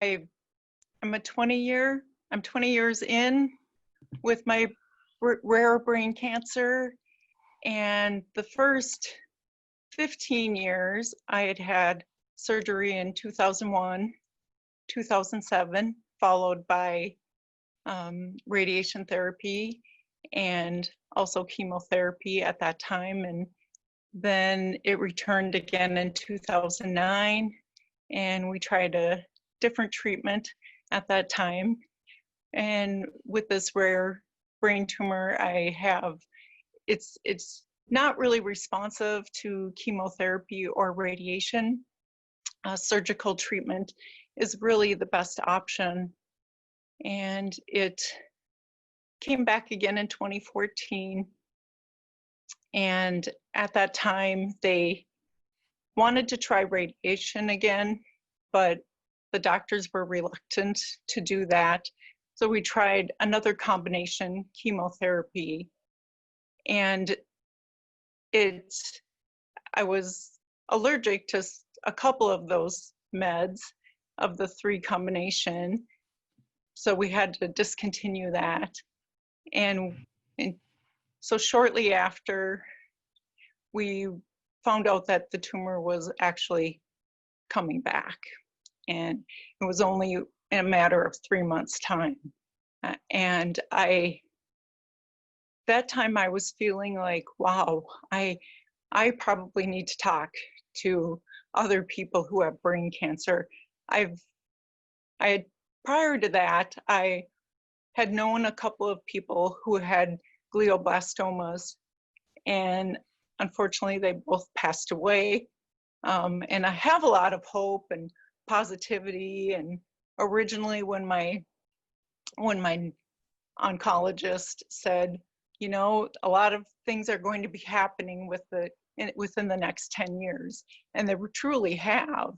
I'm 20 years in with my rare brain cancer. And the first 15 years, I had had surgery in 2001, 2007, followed by radiation therapy and also chemotherapy at that time. And then it returned again in 2009, and we tried a different treatment at that time. And with this rare brain tumor I have, it's not really responsive to chemotherapy or radiation. Surgical treatment is really the best option. And it came back again in 2014. And at that time, they wanted to try radiation again, but the doctors were reluctant to do that. So we tried another combination chemotherapy. And I was allergic to a couple of those meds of the 3 combination. So we had to discontinue that. And so shortly after, we found out that the tumor was actually coming back. And it was only in a matter of 3 months' time. And that time I was feeling like, wow, I probably need to talk to other people who have brain cancer. Prior to that, I had known a couple of people who had glioblastomas, and unfortunately they both passed away. And I have a lot of hope and positivity. And originally when my oncologist said, you know, a lot of things are going to be happening within the next 10 years, and they truly have.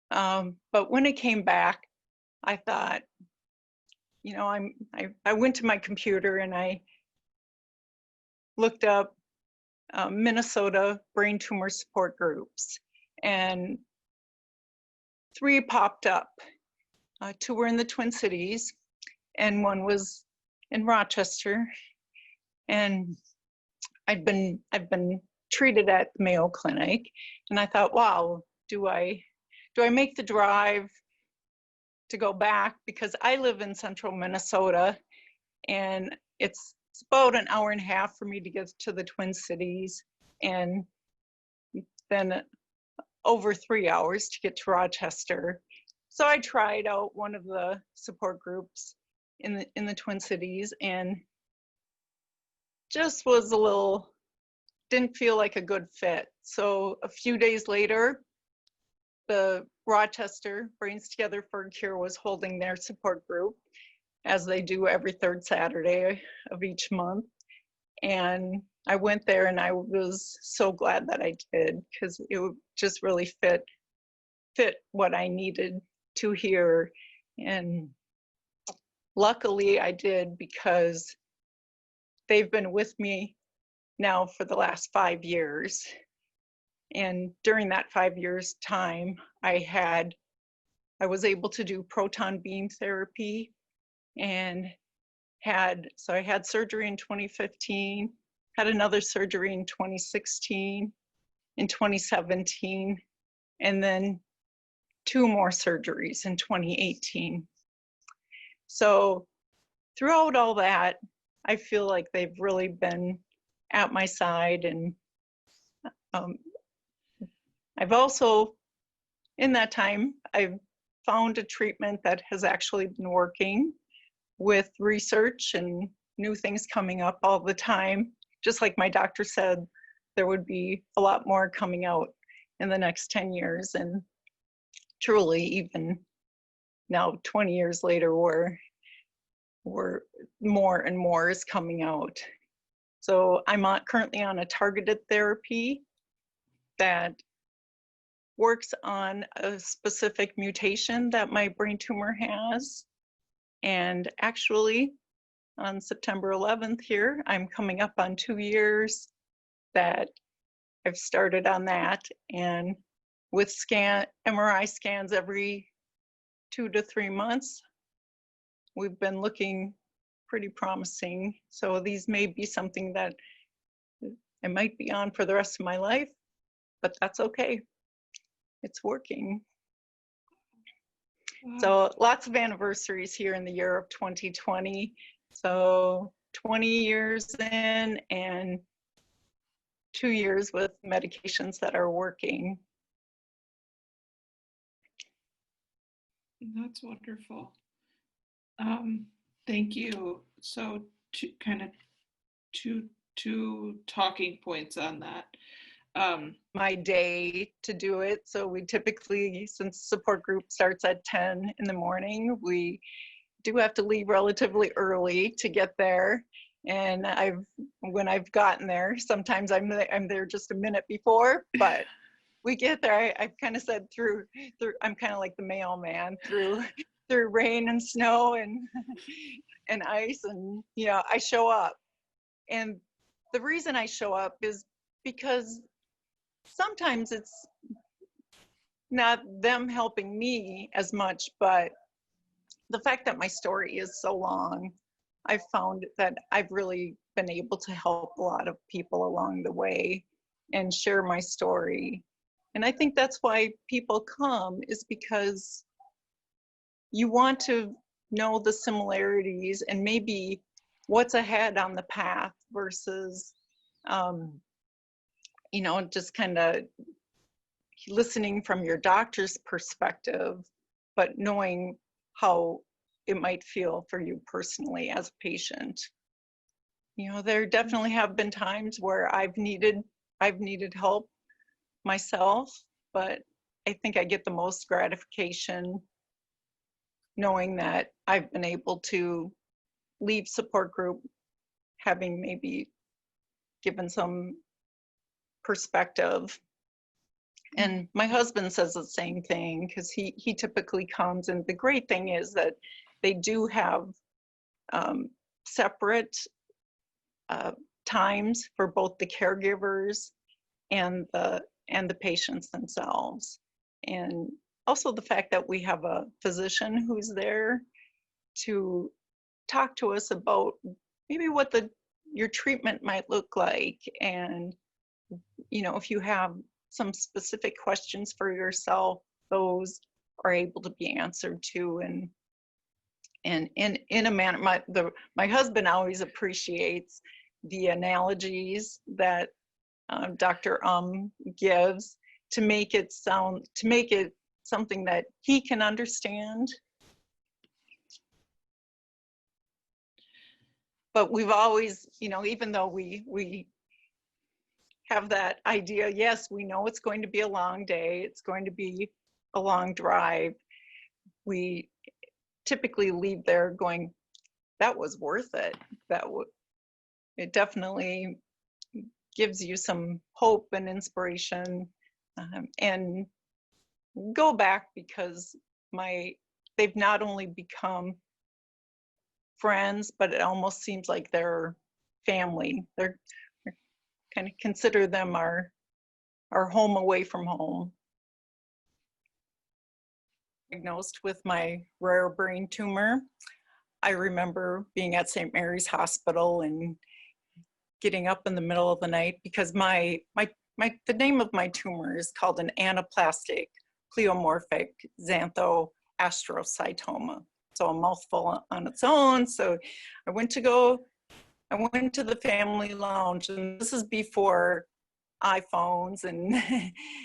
But when it came back, I thought, you know, I went to my computer and I looked up Minnesota brain tumor support groups, and 3 popped up. 2 were in the Twin Cities, and 1 was in Rochester. And I've been treated at the Mayo Clinic, and I thought, wow, do I make the drive to go back? Because I live in central Minnesota, and it's about an hour and a half for me to get to the Twin Cities, and then over 3 hours to get to Rochester. So I tried out one of the support groups in the Twin Cities, and just was didn't feel like a good fit. So a few days later, the Rochester Brains Together for a Cure was holding their support group, as they do every 3rd Saturday of each month. And I went there, and I was so glad that I did, because it just really fit what I needed to hear. And luckily I did, because they've been with me now for the last 5 years. And during that 5 years time, I was able to do proton beam therapy, and I had surgery in 2015, had another surgery in 2016, in 2017, and then 2 more surgeries in 2018. So throughout all that, I feel like they've really been at my side. And I've also, in that time, I've found a treatment that has actually been working, with research and new things coming up all the time. Just like my doctor said, there would be a lot more coming out in the next 10 years. And truly, even now, 20 years later, we're more and more is coming out. So I'm currently on a targeted therapy that works on a specific mutation that my brain tumor has. And actually, on September 11th here, I'm coming up on 2 years that I've started on that. And with MRI scans every 2 to 3 months, we've been looking pretty promising. So these may be something that I might be on for the rest of my life, but that's okay. It's working. Wow. So lots of anniversaries here in the year of 2020. So 20 years in and 2 years with medications that are working. That's wonderful. Thank you. So two talking points on that. My day to do it. So we typically, since support group starts at 10 in the morning, we do have to leave relatively early to get there. And when I've gotten there, sometimes I'm there just a minute before, but we get there. I've kind of said through I'm kind of like the mailman through rain and snow and ice, and I show up. And the reason I show up is because sometimes it's not them helping me as much, but the fact that my story is so long, I've found that I've really been able to help a lot of people along the way and share my story. And I think that's why people come, is because you want to know the similarities and maybe what's ahead on the path versus, just kind of listening from your doctor's perspective, but knowing how it might feel for you personally as a patient. There definitely have been times where I've needed help myself, but I think I get the most gratification knowing that I've been able to leave support group having maybe given some perspective. And my husband says the same thing, because he typically comes, and the great thing is that they do have separate times for both the caregivers and the patients themselves. And also the fact that we have a physician who's there to talk to us about maybe what your treatment might look like, and if you have some specific questions for yourself, those are able to be answered too, and in a manner. My husband always appreciates the analogies that Dr. Gives to make it something that he can understand. But we've always, even though we have that idea, yes, we know it's going to be a long day, it's going to be a long drive, we typically leave there going, that was worth it. It definitely gives you some hope and inspiration, and go back, because they've not only become friends, but it almost seems like they're family. They're kind of consider them our home away from home. Diagnosed with my rare brain tumor, I remember being at St. Mary's Hospital and getting up in the middle of the night, because the name of my tumor is called an anaplastic pleomorphic xanthoastrocytoma. So a mouthful on its own. So I went to the family lounge, and this is before iPhones and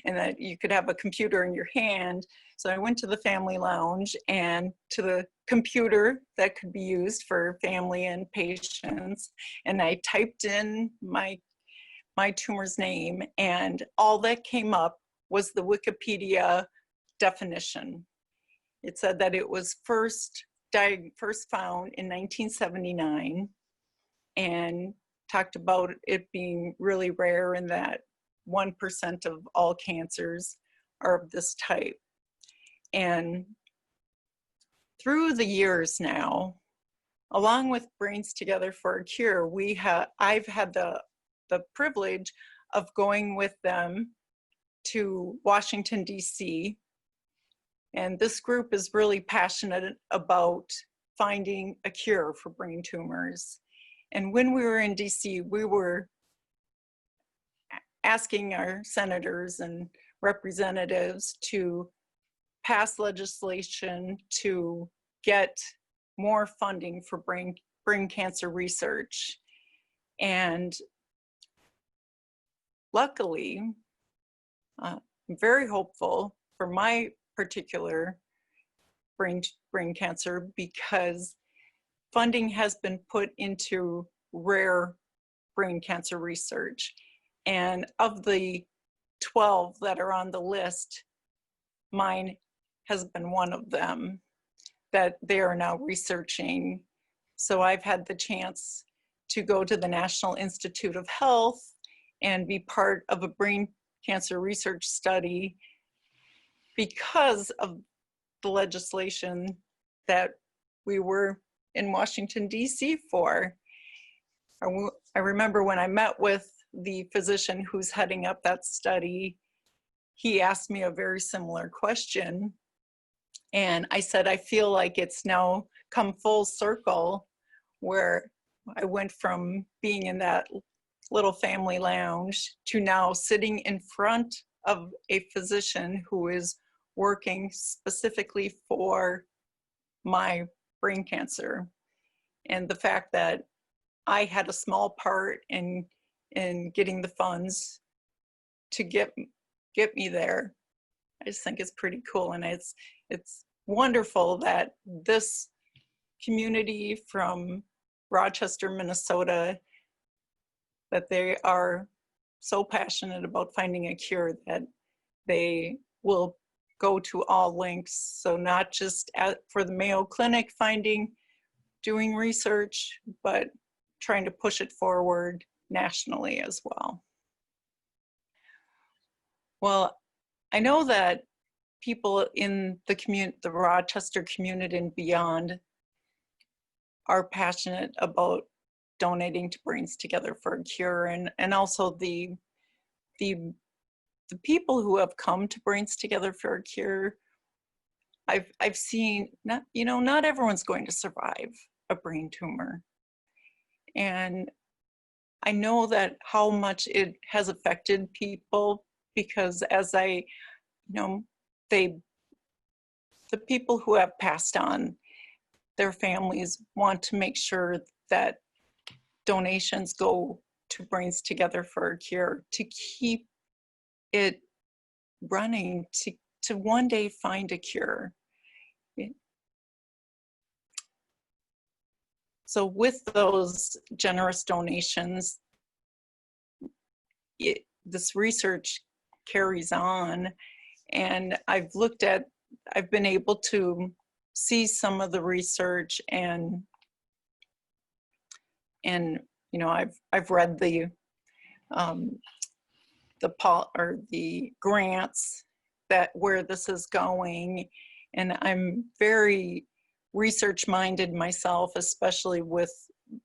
that you could have a computer in your hand. So I went to the family lounge and to the computer that could be used for family and patients, and I typed in my tumor's name, and all that came up was the Wikipedia definition. It said that it was first found in 1979, and talked about it being really rare, and that 1% of all cancers are of this type. And through the years now, along with Brains Together for a Cure, I've had the privilege of going with them to Washington, D.C., And this group is really passionate about finding a cure for brain tumors. And when we were in DC, we were asking our senators and representatives to pass legislation to get more funding for brain cancer research. And luckily, I'm very hopeful for my particular brain cancer, because funding has been put into rare brain cancer research. And of the 12 that are on the list, mine has been one of them that they are now researching. So I've had the chance to go to the National Institute of Health and be part of a brain cancer research study because of the legislation that we were in Washington, D.C. for. I remember when I met with the physician who's heading up that study, he asked me a very similar question. And I said, I feel like it's now come full circle, where I went from being in that little family lounge to now sitting in front of a physician who is working specifically for my brain cancer. And the fact that I had a small part in getting the funds to get me there, I just think it's pretty cool. And it's wonderful that this community from Rochester, Minnesota, that they are so passionate about finding a cure that they will go to all links. So not just for the Mayo Clinic doing research, but trying to push it forward nationally as well. Well, I know that people in the Rochester community and beyond are passionate about donating to Brains Together for a Cure, and also the people who have come to Brains Together for a Cure. I've seen, not everyone's going to survive a brain tumor, and I know that how much it has affected people, because as the people who have passed on, their families want to make sure that donations go to Brains Together for a Cure to keep it running, to one day find a cure. So with those generous donations, this research carries on, and I've been able to see some of the research, and I've read the grants where this is going, and I'm very research minded myself, especially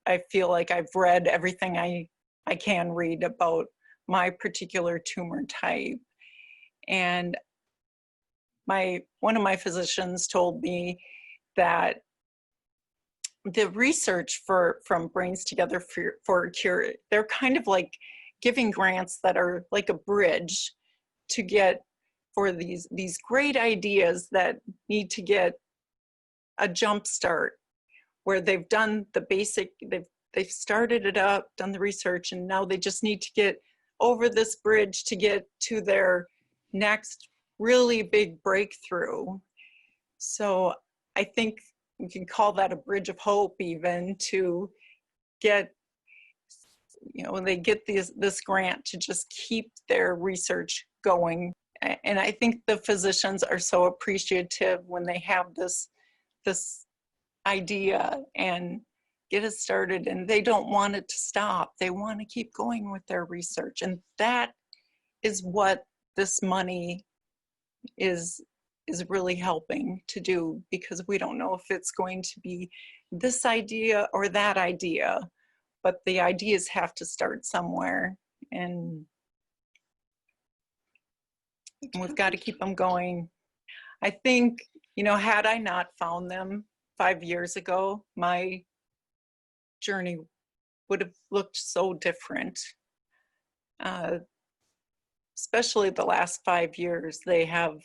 I feel like I've read everything I can read about my particular tumor type. And one of my physicians told me that the research from Brains Together for a Cure, they're kind of like giving grants that are like a bridge to get for these great ideas that need to get a jump start, where they've done the basic, they've started it up, done the research, and now they just need to get over this bridge to get to their next really big breakthrough. So I think we can call that a bridge of hope, even, to get, when they get this grant, to just keep their research going. And I think the physicians are so appreciative when they have this idea and get it started, and they don't want it to stop. They want to keep going with their research. And that is what this money is really helping to do, because we don't know if it's going to be this idea or that idea, but the ideas have to start somewhere, and we've got to keep them going. I think, you know, had I not found them 5 years ago, my journey would have looked so different. Especially the last 5 years, they have,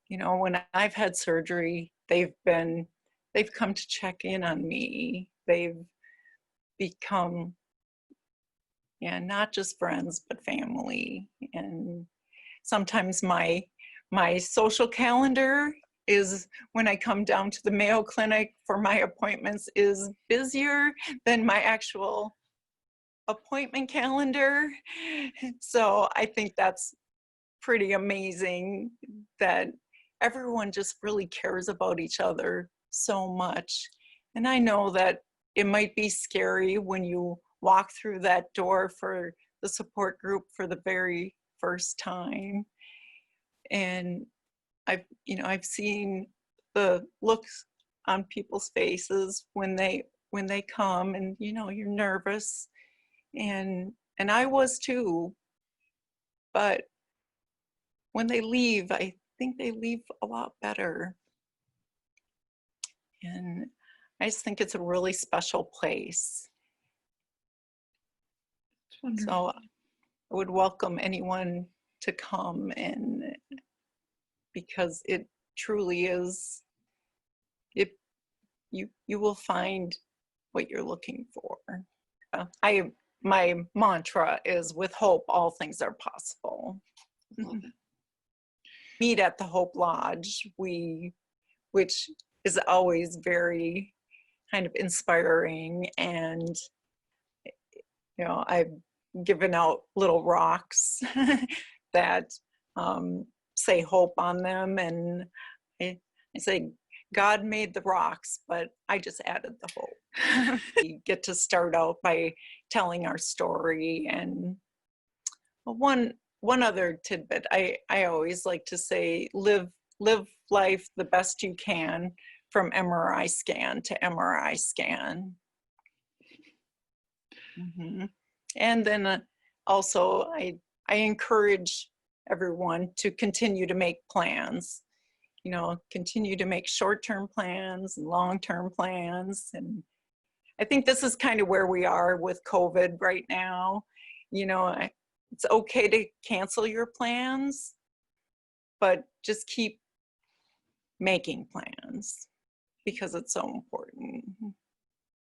you know, when I've had surgery, they've come to check in on me. They've become, yeah, not just friends, but family. And sometimes my social calendar is, when I come down to the Mayo Clinic for my appointments, is busier than my actual appointment calendar. So I think that's pretty amazing that everyone just really cares about each other so much. And I know that it might be scary when you walk through that door for the support group for the very first time. And I've seen the looks on people's faces when they come, and you're nervous, and I was too. But when they leave, I think they leave a lot better. And I just think it's a really special place. It's wonderful. So I would welcome anyone to come, and because it truly is, you will find what you're looking for. My mantra is, with hope, all things are possible. Love it. Meet at the Hope Lodge, which is always very kind of inspiring, and I've given out little rocks that say hope on them, and I say, God made the rocks, but I just added the hope. We get to start out by telling our story. And one other tidbit, I always like to say, live life the best you can, from MRI scan to MRI scan. Mm-hmm. And then also, I encourage everyone to continue to make plans. Continue to make short-term plans and long-term plans. And I think this is kind of where we are with COVID right now. It's okay to cancel your plans, but just keep making plans, because it's so important.